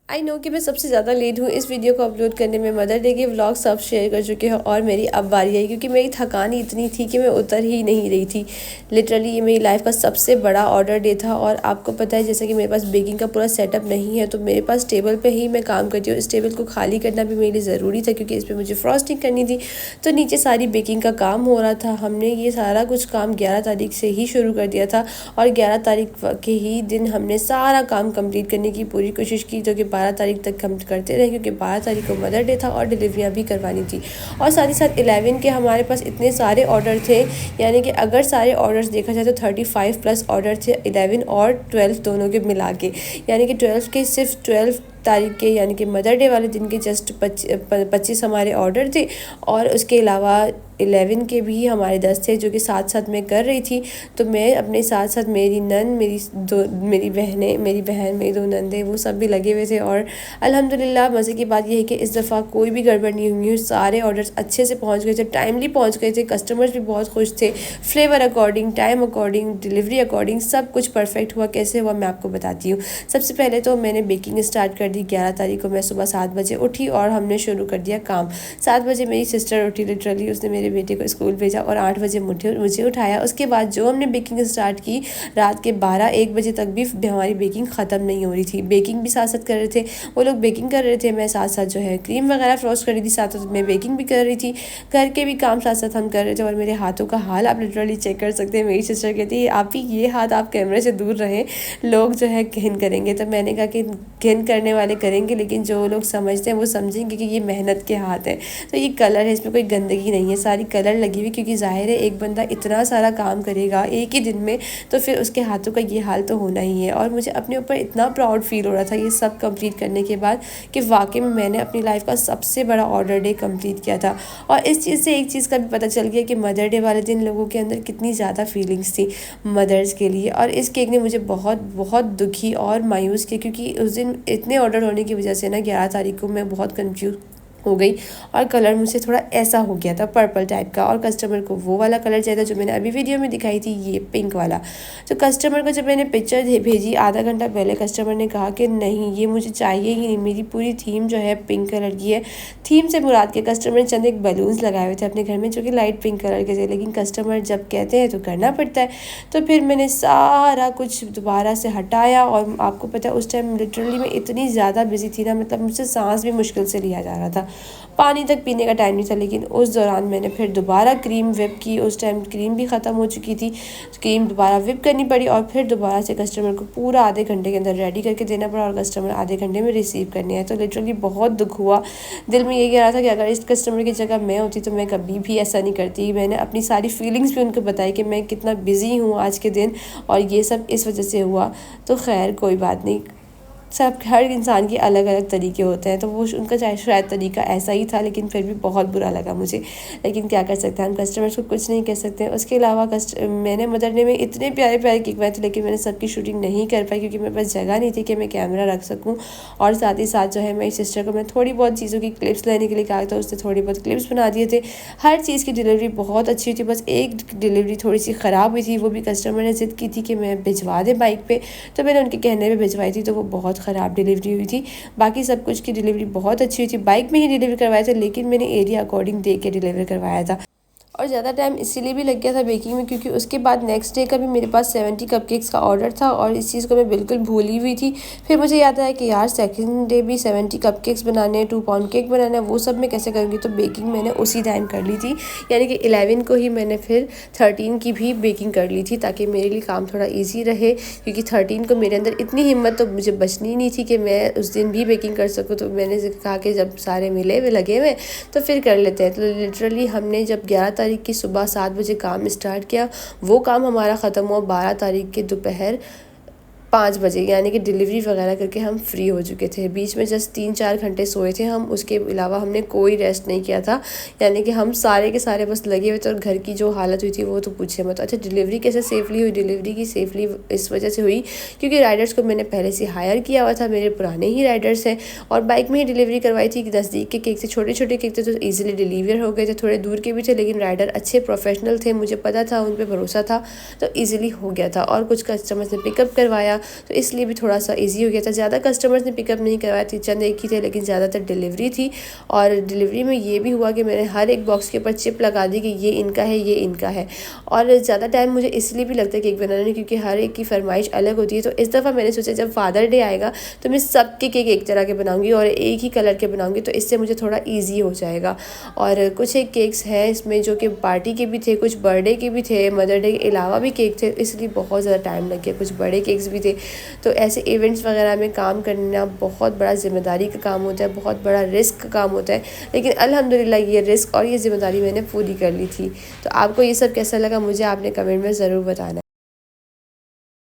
I know कि मैं सबसे ज़्यादा लेट हूँ इस वीडियो को अपलोड करने में। मदर डे के व्लॉग सब शेयर कर चुके हैं और मेरी अब बारी आई, क्योंकि मेरी थकान ही इतनी थी कि मैं उतर ही नहीं रही थी। लिटरली ये मेरी लाइफ का सबसे बड़ा ऑर्डर डे था। और आपको पता है जैसा कि मेरे पास बेकिंग का पूरा सेटअप नहीं है, तो मेरे पास टेबल पे ही मैं काम करती हूँ। इस टेबल को खाली करना भी मेरे लिए ज़रूरी था, क्योंकि इस पर मुझे फ्रॉस्टिंग करनी थी। तो नीचे सारी बेकिंग का काम हो रहा था। हमने ये सारा कुछ काम 11 तारीख से ही शुरू कर दिया था और 11 तारीख के ही दिन हमने सारा काम कंप्लीट करने की पूरी कोशिश की, जो कि 12 तारीख तक हम करते रहे, क्योंकि 12 तारीख को मदर डे था और डिलीवरियाँ भी करवानी थी। और साथ ही साथ 11 के हमारे पास इतने सारे ऑर्डर थे, यानी कि अगर सारे ऑर्डर्स देखा जाए तो 35 प्लस ऑर्डर थे 11 और 12 दोनों के मिला के। यानी कि 12 के सिर्फ 12 तारीख के यानी कि मदर डे वाले दिन के जस्ट 25 हमारे ऑर्डर थे। और उसके अलावा 11 के भी हमारे 10 थे, जो कि साथ साथ मैं कर रही थी। तो मैं अपने साथ साथ मेरी बहन मेरी 2 नंदे वो सब भी लगे हुए थे। और अल्हम्दुलिल्लाह मज़े की बात यह है कि इस दफ़ा कोई भी गड़बड़ नहीं हुई। सारे ऑर्डर्स अच्छे से पहुंच गए थे, टाइमली पहुंच गए थे। कस्टमर्स भी बहुत खुश थे। Flavour according, time according, delivery according सब कुछ परफेक्ट हुआ। कैसे हुआ मैं आपको बताती हूँ। सबसे पहले तो मैंने बेकिंग स्टार्ट कर दी। 11 तारीख को मैं सुबह 7 बजे उठी और हमने शुरू कर दिया काम। 7 बजे मेरी सिस्टर उठी, लिटरली उसने मेरे बेटे को स्कूल भेजा और 8 बजे मुझे उठाया। उसके बाद जो हमने बेकिंग स्टार्ट की, रात के 12-1 बजे तक भी हमारी बेकिंग ख़त्म नहीं हो रही थी। बेकिंग भी साथ साथ कर रहे थे, वो लोग बेकिंग कर रहे थे, मैं साथ साथ जो है क्रीम वगैरह फ्रोस्ट कर रही थी, साथ साथ मैं बेकिंग भी कर रही थी। घर के भी काम साथ साथ हम कर रहे थे। और मेरे हाथों का हाल आप लिटरली चेक कर सकते हैं। मेरी सिस्टर कहती है आप ही ये हाथ आप कैमरे से दूर रहें, लोग जो है घिन करेंगे। तो मैंने कहा कि घिन करने वाले करेंगे, लेकिन जो लोग समझते हैं वो समझेंगे कि ये मेहनत के हाथ है। तो ये कलर है, इसमें कोई गंदगी नहीं है, सारी कलर लगी हुई, क्योंकि जाहिर है एक बंदा इतना सारा काम करेगा एक ही दिन में, तो फिर उसके हाथों का ये हाल तो होना ही है। और मुझे अपने ऊपर इतना प्राउड फील हो रहा था ये सब कंप्लीट करने के बाद, कि वाकई में मैंने अपनी लाइफ का सबसे बड़ा ऑर्डर डे कंप्लीट किया था। और इस चीज़ से एक चीज़ का भी पता चल गया कि मदर डे वाले दिन लोगों के अंदर कितनी ज़्यादा फीलिंग्स थी मदर्स के लिए। और इस केक ने मुझे बहुत बहुत दुखी और मायूस किया, क्योंकि उस दिन इतने ऑर्डर होने की वजह से ना 11 तारीख को मैं बहुत कंफ्यूज हो गई। और कलर मुझसे थोड़ा ऐसा हो गया था पर्पल टाइप का, और कस्टमर को वो वाला कलर चाहिए था जो मैंने अभी वीडियो में दिखाई थी, ये पिंक वाला। तो कस्टमर को जब मैंने पिक्चर भेजी आधा घंटा पहले, कस्टमर ने कहा कि नहीं ये मुझे चाहिए ही नहीं, मेरी पूरी थीम जो है पिंक कलर की है। थीम से मुराद के कस्टमर ने चंद एक बलून्स लगाए हुए थे अपने घर में, जो कि लाइट पिंक कलर के थे, लेकिन कस्टमर जब कहते हैं तो करना पड़ता है। तो फिर मैंने सारा कुछ दोबारा से हटाया। और आपको पता है उस टाइम लिटरली मैं इतनी ज़्यादा बिजी थी ना, मतलब मुझसे सांस भी मुश्किल से लिया जा रहा था, पानी तक पीने का टाइम नहीं था। लेकिन उस दौरान मैंने फिर दोबारा क्रीम विप की। उस टाइम क्रीम भी ख़त्म हो चुकी थी, क्रीम दोबारा विप करनी पड़ी। और फिर दोबारा से कस्टमर को पूरा आधे घंटे के अंदर रेडी करके देना पड़ा, और कस्टमर आधे घंटे में रिसीव करने हैं। तो लिटरली बहुत दुख हुआ। दिल में ये कह रहा था कि अगर इस कस्टमर की जगह मैं होती तो मैं कभी भी ऐसा नहीं करती। मैंने अपनी सारी फीलिंग्स भी उनको बताई कि मैं कितना बिजी हूँ आज के दिन, और ये सब इस वजह से हुआ। तो खैर कोई बात नहीं, सब हर इंसान के अलग अलग तरीके होते हैं, तो वो उनका शायद तरीका ऐसा ही था, लेकिन फिर भी बहुत बुरा लगा मुझे। लेकिन क्या कर सकते हैं हम, कस्टमर्स को कुछ नहीं कह सकते हैं। उसके अलावा मैंने मदर डे में इतने प्यारे प्यारे केक बनाए थे, लेकिन मैंने सबकी शूटिंग नहीं कर पाई, क्योंकि मेरे पास जगह नहीं थी कि मैं कैमरा रख सकूँ। और साथ ही साथ जो है मेरी सिस्टर को मैं थोड़ी बहुत चीज़ों की क्लिप्स लेने के लिए कहा था, उसने थोड़ी बहुत क्लिप्स बना दिए थे। हर चीज़ की डिलीवरी बहुत अच्छी थी, बस एक डिलीवरी थोड़ी सी ख़राब हुई थी, वो भी कस्टमर ने ज़िद की थी कि मैं भिजवा दें बाइक पर। तो मैंने उनके कहने पर भिजवाई थी, तो वो बहुत ख़राब डिलीवरी हुई थी। बाकी सब कुछ की डिलीवरी बहुत अच्छी हुई थी। बाइक में ही डिलीवर करवाया था, लेकिन मैंने एरिया अकॉर्डिंग देख के डिलीवर करवाया था। और ज़्यादा टाइम इसीलिए भी लग गया था बेकिंग में, क्योंकि उसके बाद नेक्स्ट डे का भी मेरे पास 70 कपकेक्स का ऑर्डर था, और इस चीज़ को मैं बिल्कुल भूल ही हुई थी। फिर मुझे याद आया कि यार सेकंड डे भी 70 कपकेक्स बनाने, 2 पाउंड केक बनाना है, वो सब मैं कैसे करूँगी। तो बेकिंग मैंने उसी टाइम कर ली थी, यानी कि 11 को ही मैंने फिर 13 की भी बेकिंग कर ली थी, ताकि मेरे लिए काम थोड़ा ईजी रहे। क्योंकि 13 को मेरे अंदर इतनी हिम्मत तो मुझे बचनी नहीं थी कि मैं उस दिन भी बेकिंग कर सकूँ। तो मैंने कहा कि जब सारे मिले हुए लगे हुए तो फिर कर लेते हैं। तो लिटरली हमने जब 11 तारीख की सुबह 7 बजे काम स्टार्ट किया, वो काम हमारा ख़त्म हुआ 12 तारीख के दोपहर 5 बजे, यानी कि डिलीवरी वगैरह करके हम फ्री हो चुके थे। बीच में जस्ट 3-4 घंटे सोए थे हम, उसके अलावा हमने कोई रेस्ट नहीं किया था। यानी कि हम सारे के सारे बस लगे हुए थे, और घर की जो हालत हुई थी वो तो पूछे मत। अच्छा डिलीवरी कैसे सेफली हुई, डिलीवरी की सेफली इस वजह से हुई क्योंकि राइडर्स को मैंने पहले से हायर किया हुआ था, मेरे पुराने ही राइडर्स हैं, और बाइक में ही डिलीवरी करवाई थी। नज़दीक के केक थे, छोटे छोटे केक थे, तो ईजिली डिलीवर हो गए थे। थोड़े दूर के भी थे, लेकिन राइडर अच्छे प्रोफेशनल थे, मुझे पता था, उन पर भरोसा था, तो ईजिली हो गया था। और कुछ कस्टमर्स ने पिकअप करवाया, गया, तो इसलिए भी थोड़ा सा ईजी हो गया था। ज़्यादा कस्टमर्स ने पिकअप नहीं करवाए थे, चंद एक ही थे, लेकिन ज़्यादातर डिलीवरी थी। और डिलीवरी में ये भी हुआ कि मैंने हर एक बॉक्स के ऊपर चिप लगा दी कि ये इनका है, ये इनका है। और ज़्यादा टाइम मुझे इसलिए भी लगता है केक बनाने में, क्योंकि हर एक की फरमाइश अलग होती है। तो इस दफ़ा मैंने सोचा जब फादर डे आएगा तो मैं सबके केक एक तरह के बनाऊंगी और एक ही कलर के बनाऊंगी, तो इससे मुझे थोड़ा ईजी हो जाएगा। और कुछ एक केक्स हैं इसमें जो कि पार्टी के भी थे, कुछ बर्थडे के भी थे, मदर डे के अलावा भी केक थे, इसलिए बहुत ज़्यादा टाइम लग गया। कुछ बड़े केक्स भी थे। तो ऐसे इवेंट्स वगैरह में काम करना बहुत बड़ा ज़िम्मेदारी का काम होता है, बहुत बड़ा रिस्क का काम होता है, लेकिन अल्हम्दुलिल्लाह ये रिस्क और ये ज़िम्मेदारी मैंने पूरी कर ली थी। तो आपको ये सब कैसा लगा मुझे आपने कमेंट में ज़रूर बताना।